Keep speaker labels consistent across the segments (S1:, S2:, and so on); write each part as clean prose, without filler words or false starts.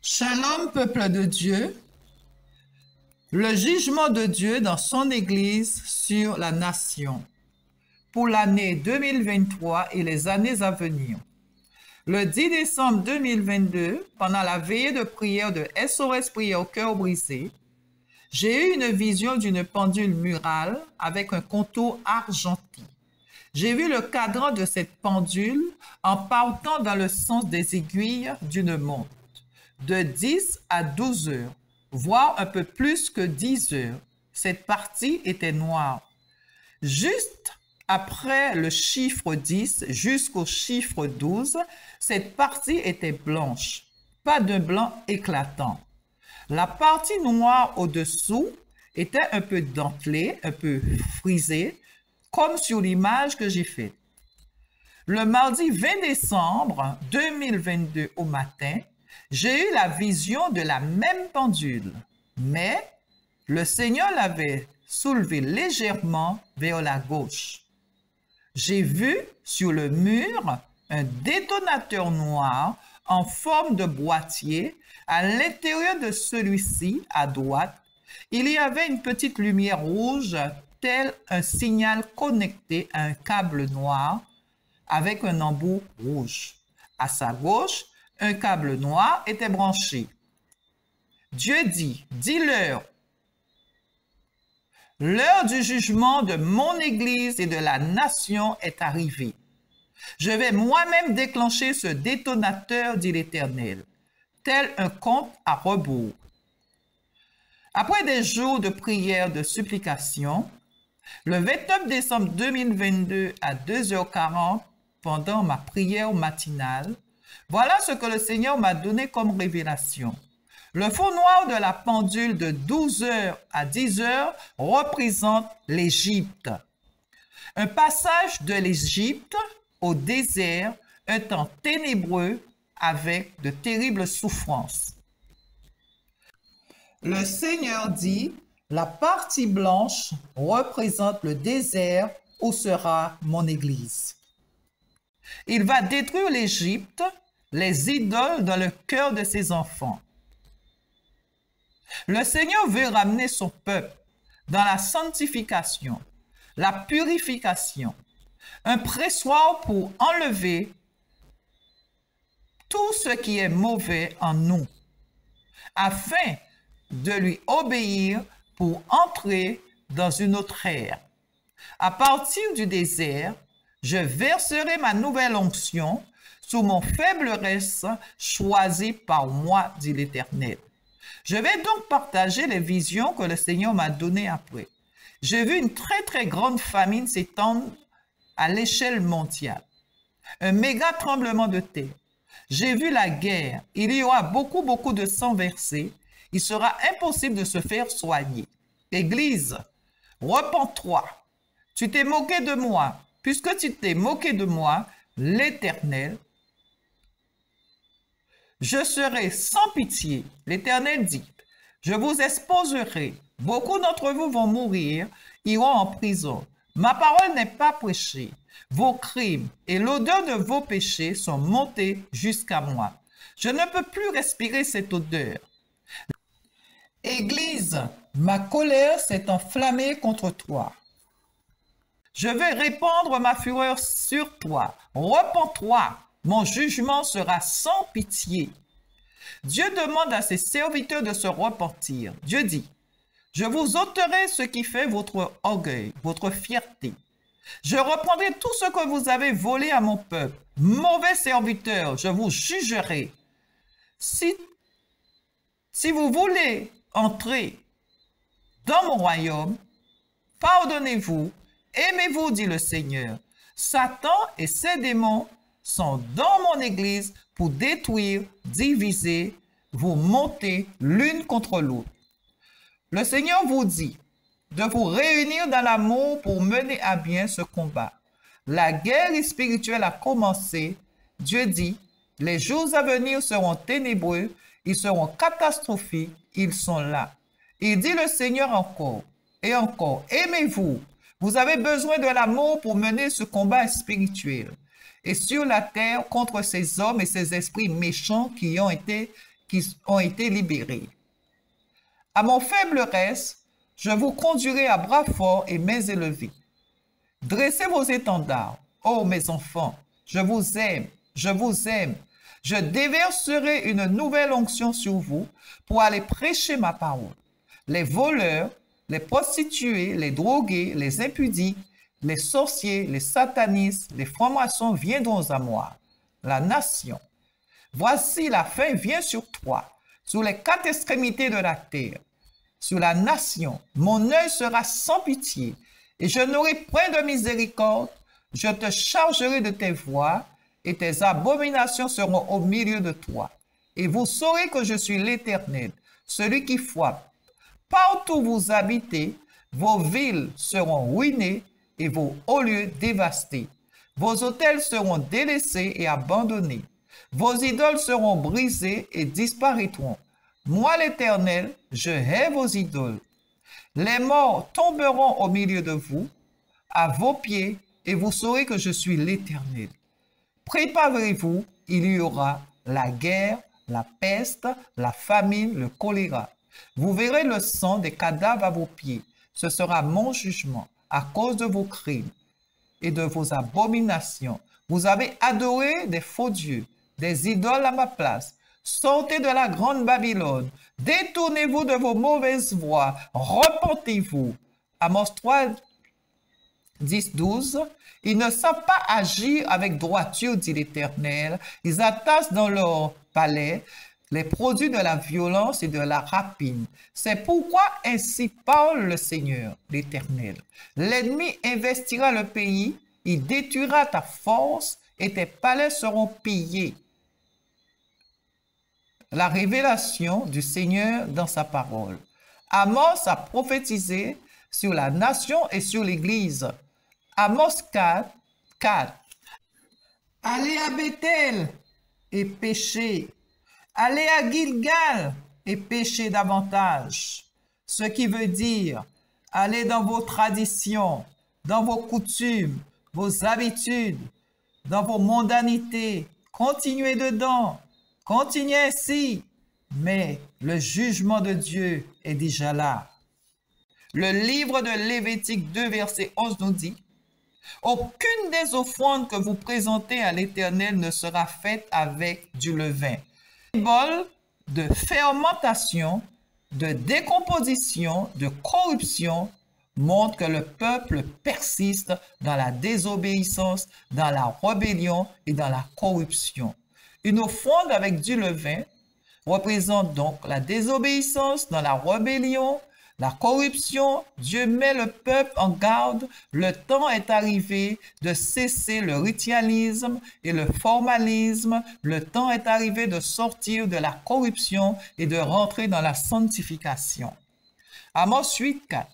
S1: Shalom, peuple de Dieu. Le jugement de Dieu dans son Église sur la nation pour l'année 2023 et les années à venir. Le 10 décembre 2022, pendant la veillée de prière de SOS Prière au cœur brisé, j'ai eu une vision d'une pendule murale avec un contour argenté. J'ai vu le cadran de cette pendule en partant dans le sens des aiguilles d'une montre, de 10 à 12 heures, voire un peu plus que 10 heures. Cette partie était noire. Juste après le chiffre 10 jusqu'au chiffre 12, cette partie était blanche, pas de blanc éclatant. La partie noire au-dessous était un peu dentelée, un peu frisée, comme sur l'image que j'ai faite. Le mardi 20 décembre 2022 au matin, j'ai eu la vision de la même pendule, mais le Seigneur l'avait soulevée légèrement vers la gauche. J'ai vu sur le mur un détonateur noir en forme de boîtier. À l'intérieur de celui-ci, à droite, il y avait une petite lumière rouge, tel un signal connecté à un câble noir avec un embout rouge. À sa gauche, un câble noir était branché. Dieu dit, dis-leur, l'heure du jugement de mon Église et de la nation est arrivée. Je vais moi-même déclencher ce détonateur, dit l'Éternel, tel un compte à rebours. Après des jours de prière, de supplication, le 29 décembre 2022 à 2h40, pendant ma prière matinale, voilà ce que le Seigneur m'a donné comme révélation. Le fond noir de la pendule de 12h à 10h représente l'Égypte. Un passage de l'Égypte au désert, un temps ténébreux avec de terribles souffrances. Le Seigneur dit, la partie blanche représente le désert où sera mon Église. Il va détruire l'Égypte, les idoles dans le cœur de ses enfants. Le Seigneur veut ramener son peuple dans la sanctification, la purification, un pressoir pour enlever tout ce qui est mauvais en nous, afin de lui obéir pour entrer dans une autre ère. À partir du désert, je verserai ma nouvelle onction sur mon faible reste choisi par moi, dit l'Éternel. Je vais donc partager les visions que le Seigneur m'a données après. J'ai vu une très grande famine s'étendre à l'échelle mondiale. Un méga tremblement de terre. J'ai vu la guerre. Il y aura beaucoup de sang versé. Il sera impossible de se faire soigner. Église, repens-toi. Tu t'es moqué de moi. Puisque tu t'es moqué de moi, l'Éternel, je serai sans pitié. L'Éternel dit, je vous exposerai. Beaucoup d'entre vous vont mourir, iront en prison. Ma parole n'est pas prêchée. Vos crimes et l'odeur de vos péchés sont montés jusqu'à moi. Je ne peux plus respirer cette odeur. Église, ma colère s'est enflammée contre toi. Je vais répandre ma fureur sur toi. Repens-toi. Mon jugement sera sans pitié. Dieu demande à ses serviteurs de se repentir. Dieu dit, je vous ôterai ce qui fait votre orgueil, votre fierté. Je reprendrai tout ce que vous avez volé à mon peuple. Mauvais serviteurs, je vous jugerai. Si vous voulez entrer dans mon royaume, pardonnez-vous, aimez-vous, dit le Seigneur. Satan et ses démons sont dans mon Église pour détruire, diviser, vous montez l'une contre l'autre. Le Seigneur vous dit de vous réunir dans l'amour pour mener à bien ce combat. La guerre spirituelle a commencé. Dieu dit, les jours à venir seront ténébreux, ils seront catastrophiques, ils sont là. Il dit le Seigneur encore et encore, aimez-vous. Vous avez besoin de l'amour pour mener ce combat spirituel. Et sur la terre, contre ces hommes et ces esprits méchants qui ont été libérés. À mon faible reste, je vous conduirai à bras forts et mains élevées. Dressez vos étendards. Ô mes enfants, je vous aime, je vous aime. Je déverserai une nouvelle onction sur vous pour aller prêcher ma parole. Les voleurs, les prostituées, les drogués, les impudiques, les sorciers, les satanistes, les francs-maçons viendront à moi. La nation. Voici la fin vient sur toi, sur les quatre extrémités de la terre. Sur la nation, mon œil sera sans pitié, et je n'aurai point de miséricorde. Je te chargerai de tes voies, et tes abominations seront au milieu de toi. Et vous saurez que je suis l'Éternel, celui qui frappe. Partout où vous habitez, vos villes seront ruinées et vos hauts lieux dévastés. Vos autels seront délaissés et abandonnés. Vos idoles seront brisées et disparaîtront. Moi, l'Éternel, je hais vos idoles. Les morts tomberont au milieu de vous, à vos pieds, et vous saurez que je suis l'Éternel. Préparez-vous, il y aura la guerre, la peste, la famine, le choléra. Vous verrez le sang des cadavres à vos pieds. Ce sera mon jugement à cause de vos crimes et de vos abominations. Vous avez adoré des faux dieux, des idoles à ma place. Sortez de la grande Babylone. Détournez-vous de vos mauvaises voies. Repentez-vous. Amos 3, 10, 12. Ils ne savent pas agir avec droiture, dit l'Éternel. Ils attassent dans leur palais les produits de la violence et de la rapine. C'est pourquoi ainsi parle le Seigneur, l'Éternel. L'ennemi investira le pays, il détruira ta force et tes palais seront pillés. La révélation du Seigneur dans sa parole. Amos a prophétisé sur la nation et sur l'Église. Amos 4, 4. Allez à Bethel et péchez. Allez à Gilgal et péchez davantage. Ce qui veut dire, allez dans vos traditions, dans vos coutumes, vos habitudes, dans vos mondanités. Continuez dedans. Continuez ainsi. Mais le jugement de Dieu est déjà là. Le livre de Lévitique 2, verset 11 nous dit, « Aucune des offrandes que vous présentez à l'Éternel ne sera faite avec du levain. » Symbole de fermentation, de décomposition, de corruption, montre que le peuple persiste dans la désobéissance, dans la rébellion et dans la corruption. Une offrande avec du levain représente donc la désobéissance dans la rébellion, la corruption. Dieu met le peuple en garde. Le temps est arrivé de cesser le ritualisme et le formalisme. Le temps est arrivé de sortir de la corruption et de rentrer dans la sanctification. Amos 8, 4.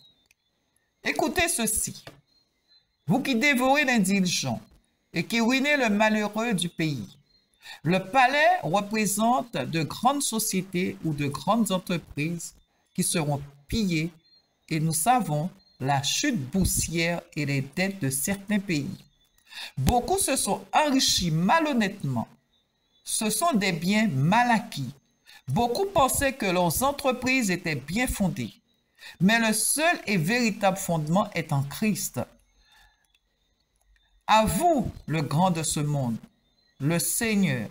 S1: Écoutez ceci. Vous qui dévorez l'indigent et qui ruinez le malheureux du pays. Le palais représente de grandes sociétés ou de grandes entreprises qui seront pillées et nous savons la chute boursière et les dettes de certains pays. Beaucoup se sont enrichis malhonnêtement. Ce sont des biens mal acquis. Beaucoup pensaient que leurs entreprises étaient bien fondées. Mais le seul et véritable fondement est en Christ. À vous, le grand de ce monde, le Seigneur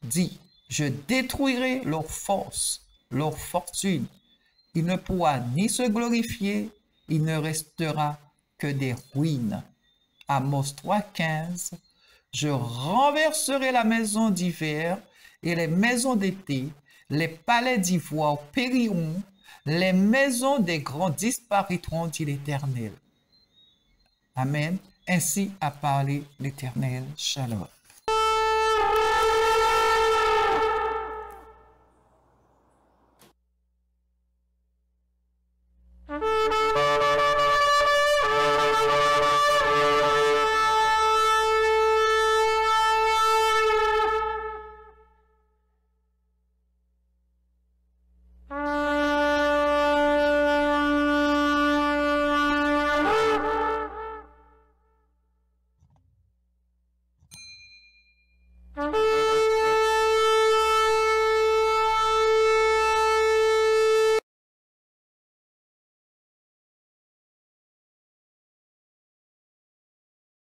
S1: dit, je détruirai leur force, leur fortune. Il ne pourra ni se glorifier, il ne restera que des ruines. Amos 3, 15. Je renverserai la maison d'hiver et les maisons d'été, les palais d'ivoire périront, les maisons des grands disparaîtront, dit l'Éternel. Amen. Ainsi a parlé l'Éternel. Shalom.